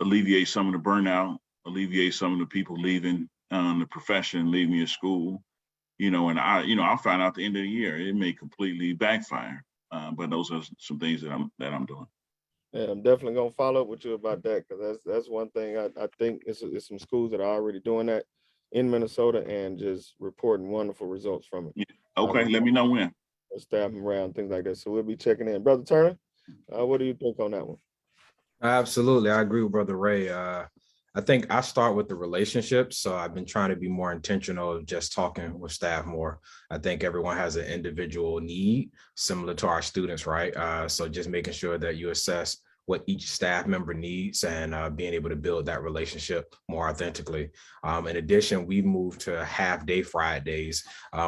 Speaker 5: alleviate some of the burnout, alleviate some of the people leaving the profession, leaving your school. And I'll find out at the end of the year it may completely backfire. But those are some things that I'm doing.
Speaker 1: Yeah, I'm definitely gonna follow up with you about that, because that's one thing I think it's some schools that are already doing that in Minnesota and just reporting wonderful results from it.
Speaker 5: Yeah. Okay, let me know when.
Speaker 1: Staff around, things like that. So we'll be checking in. Brother Turner, what do you think on that one?
Speaker 3: Absolutely. I agree with Brother Ray. I think I start with the relationships. So I've been trying to be more intentional of just talking with staff more. I think everyone has an individual need similar to our students, right? So just making sure that you assess what each staff member needs and being able to build that relationship more authentically. In addition, we moved to half-day Fridays.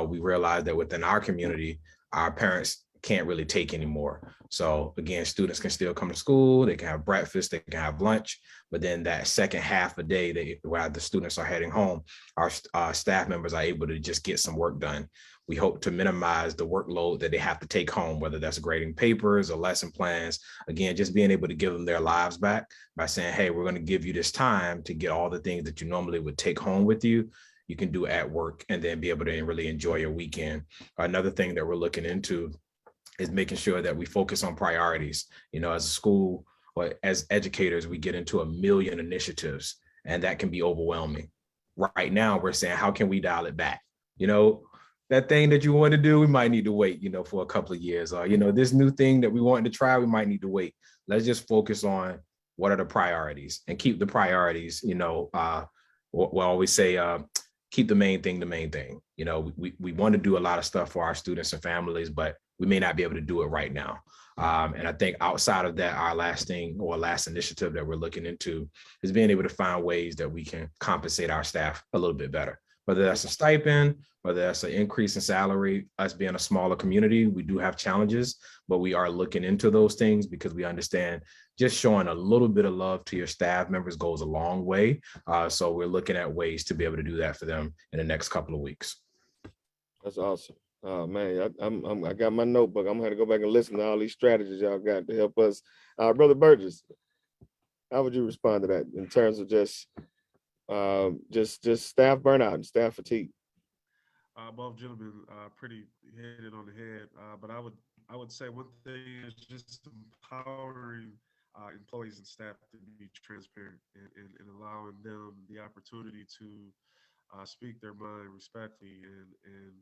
Speaker 3: We realized that within our community, our parents can't really take anymore. So again, students can still come to school, they can have breakfast, they can have lunch, but then that second half a day while the students are heading home, our staff members are able to just get some work done. We hope to minimize the workload that they have to take home, whether that's grading papers or lesson plans. Again, just being able to give them their lives back by saying, hey, we're going to give you this time to get all the things that you normally would take home with you. You can do at work and then be able to really enjoy your weekend. Another thing that we're looking into is making sure that we focus on priorities. As a school or as educators, we get into a million initiatives, and that can be overwhelming. Right now, we're saying, how can we dial it back? That thing that you want to do, we might need to wait, for a couple of years. Or, this new thing that we want to try, we might need to wait. Let's just focus on what are the priorities and keep the priorities, we'll always say, keep the main thing the main thing. We want to do a lot of stuff for our students and families, but we may not be able to do it right now. And I think outside of that, our last initiative that we're looking into is being able to find ways that we can compensate our staff a little bit better, whether that's a stipend, whether that's an increase in salary. Us being a smaller community, we do have challenges, but we are looking into those things because we understand just showing a little bit of love to your staff members goes a long way. So we're looking at ways to be able to do that for them in the next couple of weeks.
Speaker 1: That's awesome. Oh man, I got my notebook. I'm gonna have to go back and listen to all these strategies y'all got to help us. Brother Burgess, how would you respond to that in terms of just staff burnout and staff fatigue?
Speaker 4: Both gentlemen pretty hit it on the head, but I would say one thing is just empowering employees and staff to be transparent and allowing them the opportunity to speak their mind respectfully and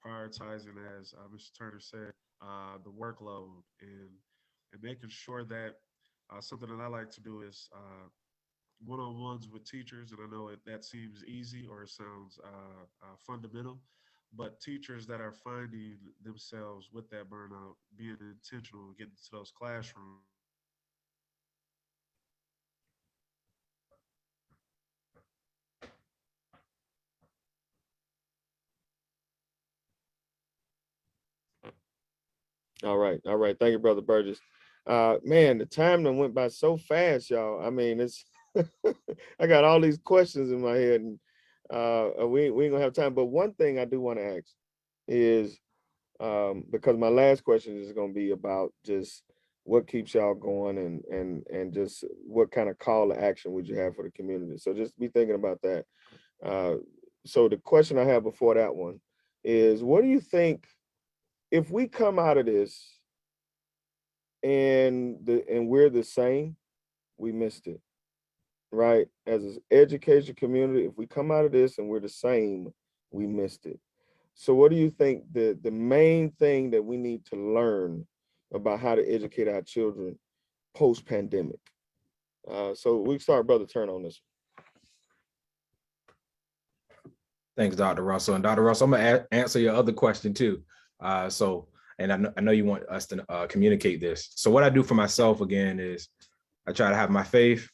Speaker 4: prioritizing, as Mr. Turner said, the workload, and making sure that something that I like to do is one-on-ones with teachers. And I know that seems easy or it sounds fundamental, but teachers that are finding themselves with that burnout, being intentional, getting to those classrooms.
Speaker 1: All right. All right. Thank you, Brother Burgess. Man, the time that went by so fast, y'all. I mean, it's I got all these questions in my head, and we ain't gonna have time. But one thing I do want to ask is because my last question is gonna be about just what keeps y'all going, and just what kind of call to action would you have for the community. So just be thinking about that. Uh, so the question I have before that one is, what do you think if we come out of this and we're the same, we missed it, right? As an education community, if we come out of this and we're the same, we missed it. So what do you think the main thing that we need to learn about how to educate our children post-pandemic? So we start Brother Turner on this.
Speaker 3: Thanks, Dr. Russell. And Dr. Russell, I'm gonna answer your other question too. And I know you want us to communicate this. So what I do for myself again is I try to have my faith.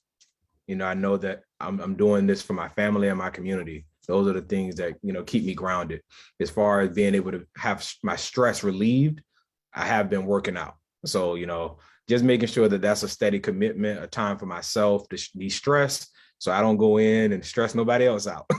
Speaker 3: You know, I know that I'm doing this for my family and my community. Those are the things that, you know, keep me grounded. As far as being able to have my stress relieved, I have been working out. So, you know, just making sure that that's a steady commitment, a time for myself to de-stress, so I don't go in and stress nobody else out.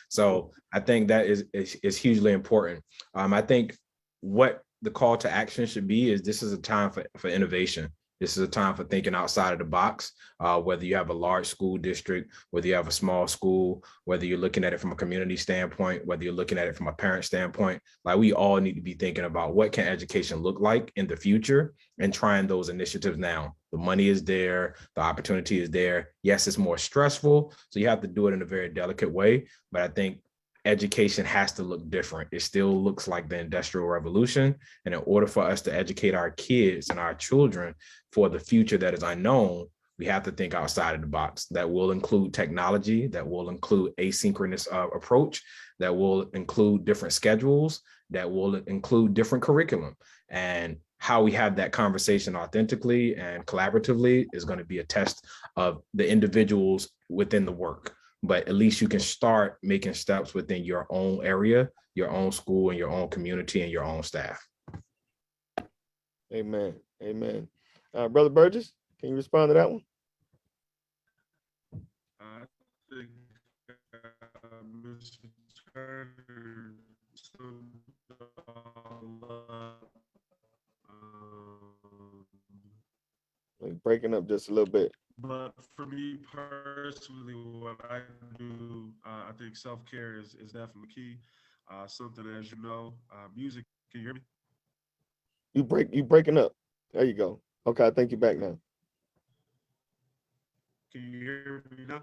Speaker 3: So I think that is hugely important. I think what the call to action should be is this is a time for innovation. This is a time for thinking outside of the box, whether you have a large school district, whether you have a small school, whether you're looking at it from a community standpoint, whether you're looking at it from a parent standpoint. Like, we all need to be thinking about what can education look like in the future and trying those initiatives now. The money is there, the opportunity is there. Yes, it's more stressful, so you have to do it in a very delicate way. But I think education has to look different. It still looks like the Industrial Revolution. And in order for us to educate our kids and our children for the future that is unknown, we have to think outside of the box. That will include technology, that will include asynchronous approach, that will include different schedules, that will include different curriculum. And how we have that conversation authentically and collaboratively is going to be a test of the individuals within the work. But at least you can start making steps within your own area, your own school, and your own community, and your own staff.
Speaker 1: Amen. Amen. Brother Burgess, can you respond to that one?
Speaker 4: I think Mr. Turner summed it all up.
Speaker 1: Like breaking up just a little bit.
Speaker 4: But for me personally, what I do, I think self-care is definitely key. Something, as you know, music. Can you hear me?
Speaker 1: You breaking up. There you go. Okay, I think you're back now.
Speaker 4: Can you hear me now?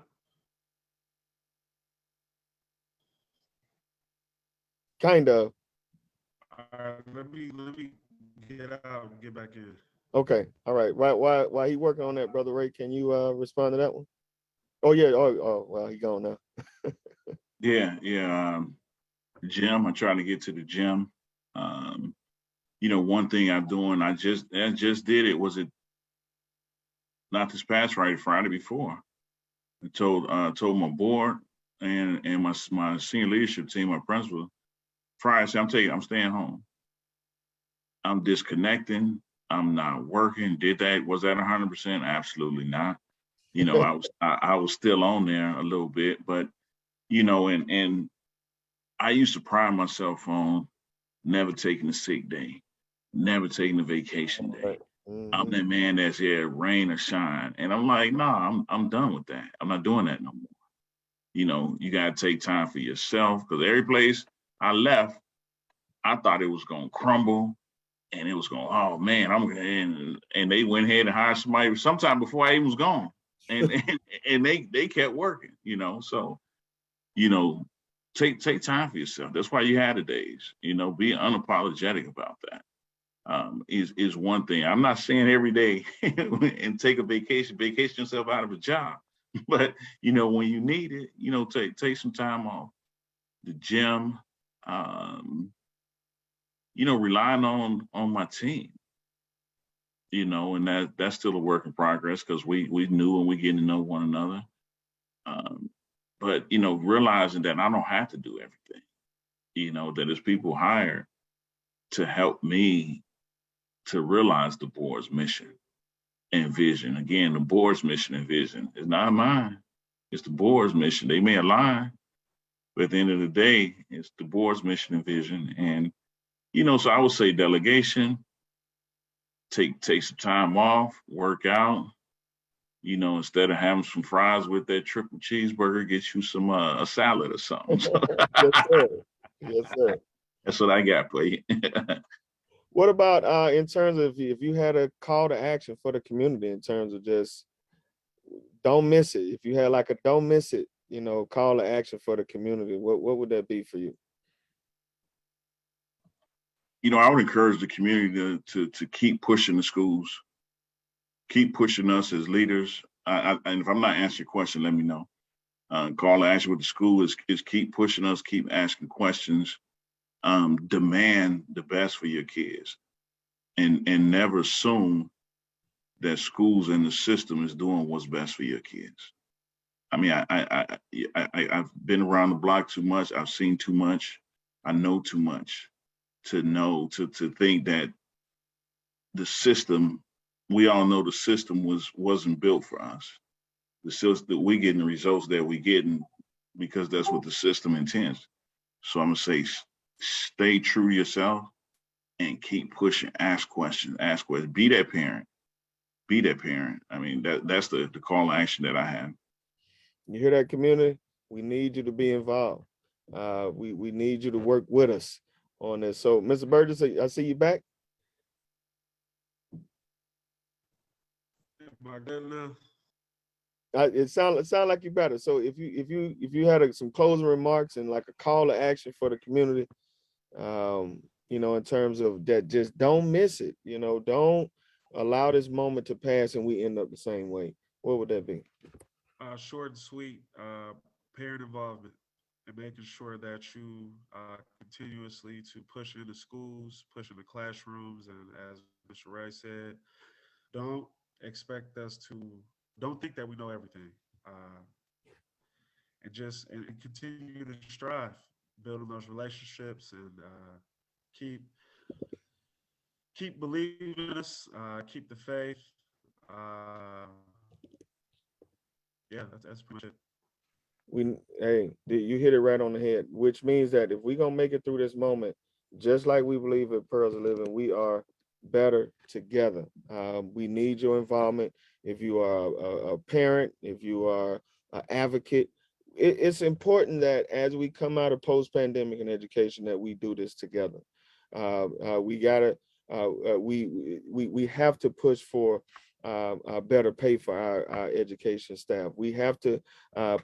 Speaker 1: Kind of.
Speaker 4: All right, let me get out and get back in.
Speaker 1: Okay. All right. While he working on that, Brother Ray, can you respond to that one? Oh yeah. Oh well, he gone now.
Speaker 5: Yeah. Gym. I try to get to the gym. You know, one thing I'm doing, I just did it. Was it not this past Friday before? I told my board and my senior leadership team, my principal, Friday, I'm staying home. I'm disconnecting. I'm not working. Was that 100%? Absolutely not. You know, I was still on there a little bit, but you know, and I used to pride myself on never taking a sick day, never taking a vacation day.
Speaker 1: Mm-hmm.
Speaker 5: I'm that man that's here, rain or shine. And I'm like, nah, I'm done with that. I'm not doing that no more. You know, you gotta take time for yourself, because every place I left, I thought it was gonna crumble. And it was going, oh man, and they went ahead and hired somebody sometime before I even was gone. And they kept working, you know. So, you know, take time for yourself. That's why you had the days, you know, be unapologetic about that. is one thing. I'm not saying every day and take a vacation yourself out of a job, but when you need it, take some time off. The gym, relying on my team, and that's still a work in progress because we knew and we getting to know one another. But realizing that I don't have to do everything, that there's people hired to help me to realize the board's mission and vision. Again, the board's mission and vision is not mine. It's the board's mission. They may align, but at the end of the day, it's the board's mission and vision. And, so I would say delegation, take some time off, work out, instead of having some fries with that triple cheeseburger, get you some a salad or something.
Speaker 1: Yes, sir. Yes, sir.
Speaker 5: That's what I got for you.
Speaker 1: What about in terms of if you had a call to action for the community in terms of just don't miss it? If you had like a don't miss it, call to action for the community, what would that be for you?
Speaker 5: I would encourage the community to keep pushing the schools, keep pushing us as leaders. And if I'm not answering your question, let me know. Call to action with the school is keep pushing us, keep asking questions, demand the best for your kids, and never assume that schools and the system is doing what's best for your kids. I mean, I've been around the block too much. I've seen too much. I know too much to think that the system, we all know the system wasn't built for us. The system that we getting the results that we getting because that's what the system intends. So I'm gonna say, stay true to yourself and keep pushing. Ask questions. Be that parent. I mean, that's the call to action that I have.
Speaker 1: You hear that, community? We need you to be involved. We need you to work with us on this. So, Mr. Burgess, I see you back.
Speaker 4: Am I good now?
Speaker 1: It sound like you better. So if you had some closing remarks and like a call to action for the community, in terms of that, just don't miss it. Don't allow this moment to pass and we end up the same way. What would that be?
Speaker 4: Short and sweet, parent involvement and making sure that you continuously to push into schools, push into classrooms, and as Mr. Ray said, don't expect us to, don't think that we know everything, and continue to strive, building those relationships, and keep believing in us, keep the faith. Yeah, that's pretty much it.
Speaker 1: You hit it right on the head, which means that if we're gonna make it through this moment, just like we believe at Pearls of Living, we are better together. We need your involvement. If you are a parent, if you are an advocate, it's important that as we come out of post-pandemic and education, that we do this together. We have to push for better pay for our education staff. We have to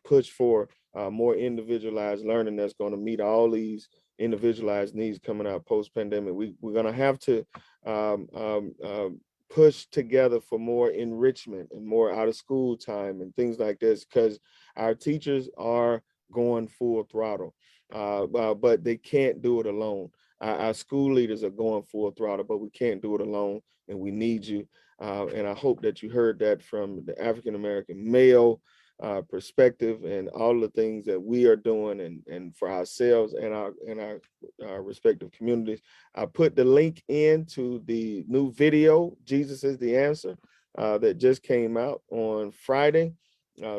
Speaker 1: push for more individualized learning that's going to meet all these individualized needs coming out post-pandemic. We're going to have to push together for more enrichment and more out of school time and things like this, because our teachers are going full throttle, but they can't do it alone. Our school leaders are going full throttle, but we can't do it alone, and we need you. And I hope that you heard that from the African-American male perspective and all the things that we are doing and for ourselves and our respective communities. I put the link into the new video, Jesus is the Answer, that just came out on Friday.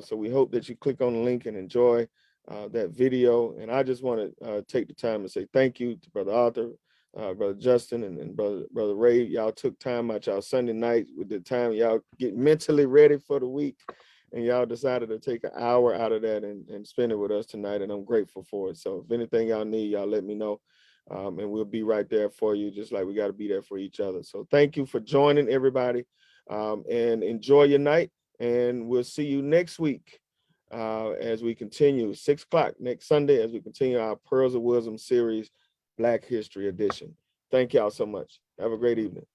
Speaker 1: So we hope that you click on the link and enjoy that video. And I just want to take the time to say thank you to Brother Arthur, Brother Justin, and Brother Ray. Y'all took time out y'all Sunday night with the time y'all get mentally ready for the week, and y'all decided to take an hour out of that and spend it with us tonight, and I'm grateful for it. So if anything y'all need, y'all let me know, and we'll be right there for you, just like we got to be there for each other. So thank you for joining, everybody, and enjoy your night, and we'll see you next week as we continue 6 o'clock next Sunday as we continue our Pearls of Wisdom series, Black History Edition. Thank y'all so much. Have a great evening.